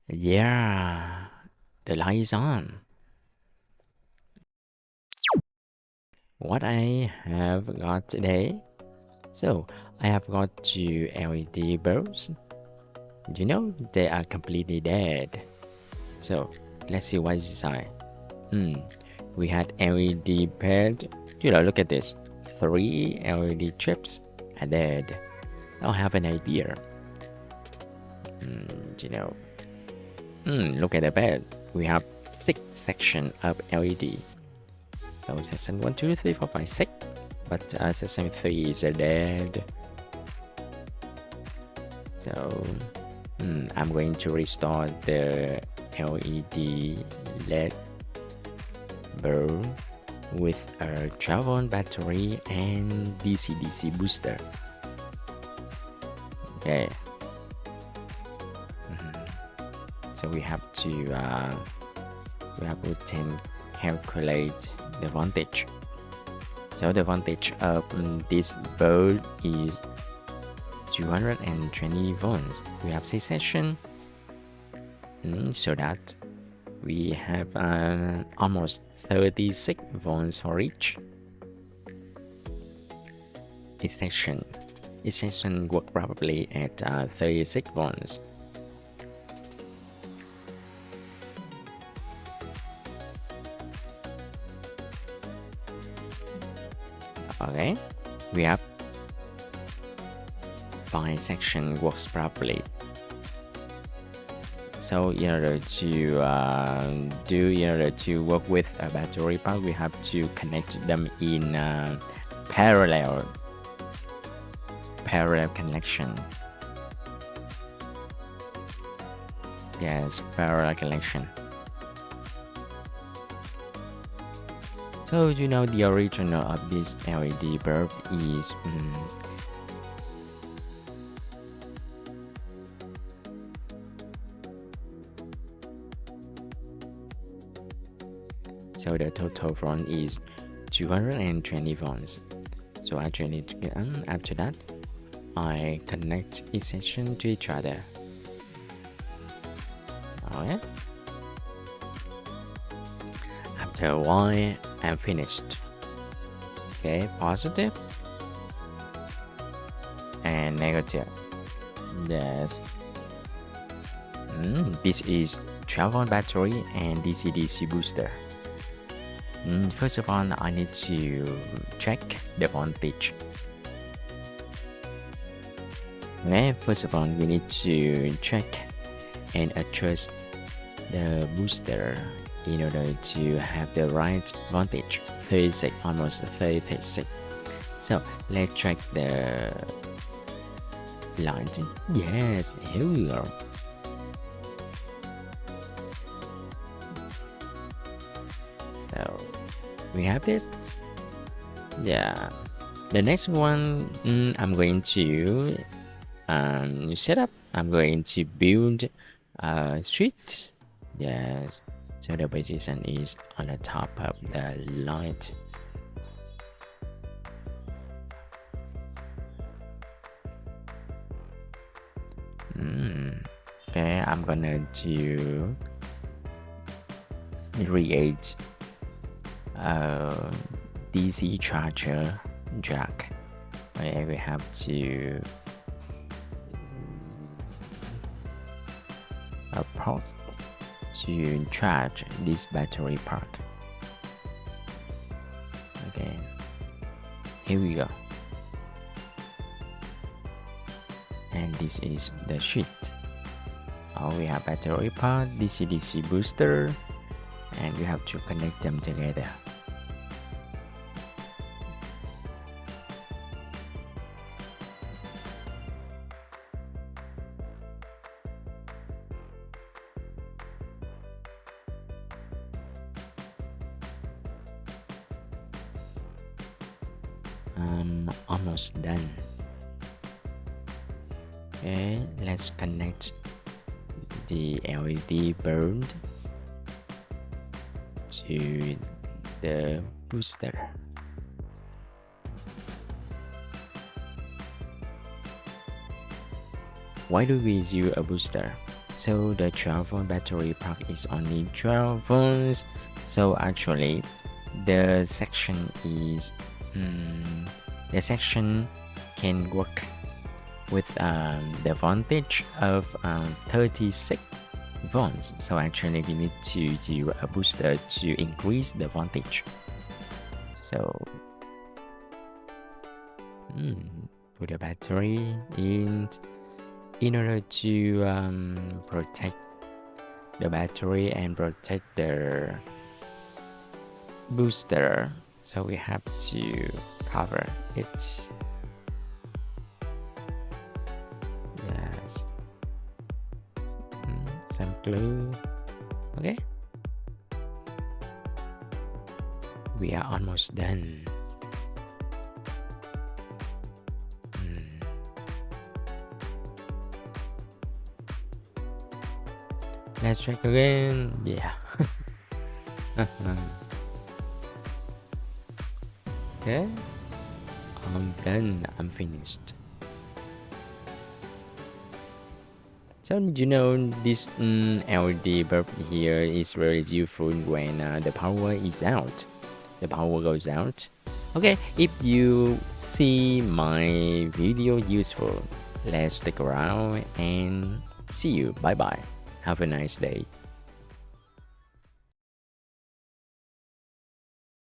Yeah, the light is on. What I have got today? So, I have got two LED bulbs. You know, they are completely dead. So, let's see what's inside. Hmm, we had LED paired. Look at this. Three LED chips are dead. I have an idea. Hmm, you know, look at the bed. We have six section of LED. So section 1, 2, 3, 4, 5, 6. But section 3 is dead. So I'm going to restore the LED LED bulb with a 12-volt battery and DC-DC booster. Okay. So we have to calculate the voltage. So the voltage of this bulb is 220 volts. We have six section, so that we have almost 36 volts for each. Each section work probably at 36 volts. Okay, we have 5 section works properly. So in order to work with a battery pack, we have to connect them in parallel connection. Yes, parallel connection. So the original of this LED bulb is so the total volt is 220 volts. So actually, after that, I connect each section to each other. Alright. After a while, I'm finished. Okay, positive and negative. Yes. This is 12-volt battery and DC-DC booster. First of all, I need to check the voltage. Okay, first of all, we need to check and adjust the booster in order to have the right voltage. 36, almost 36. So let's check the light. Yes, here we go. So we have it. Yeah. The next one, I'm going to set up. I'm going to build a street. Yes. So the position is on the top of the light. Okay, I'm gonna do create a DC charger jack. Okay, we have to port to charge this battery pack. Okay, here we go. And this is the sheet. We have battery pack, DC-DC booster, and we have to connect them together. Almost done. Okay, let's connect the LED bulb to the booster. Why do we use a booster? So the 12-volt battery pack is only 12 volts. So actually, the section is the section can work with the voltage of 36 volts. So actually, we need to do a booster to increase the voltage. So put the battery in order to protect the battery and protect the booster. So we have to cover it. Yes. Some glue. Okay. We are almost done. Let's check again. Yeah. Okay. I'm done. I'm finished. So you know this LED bulb here is really useful when the power is out. The power goes out. Okay, if you see my video useful, let's stick around and see you. Bye bye. Have a nice day.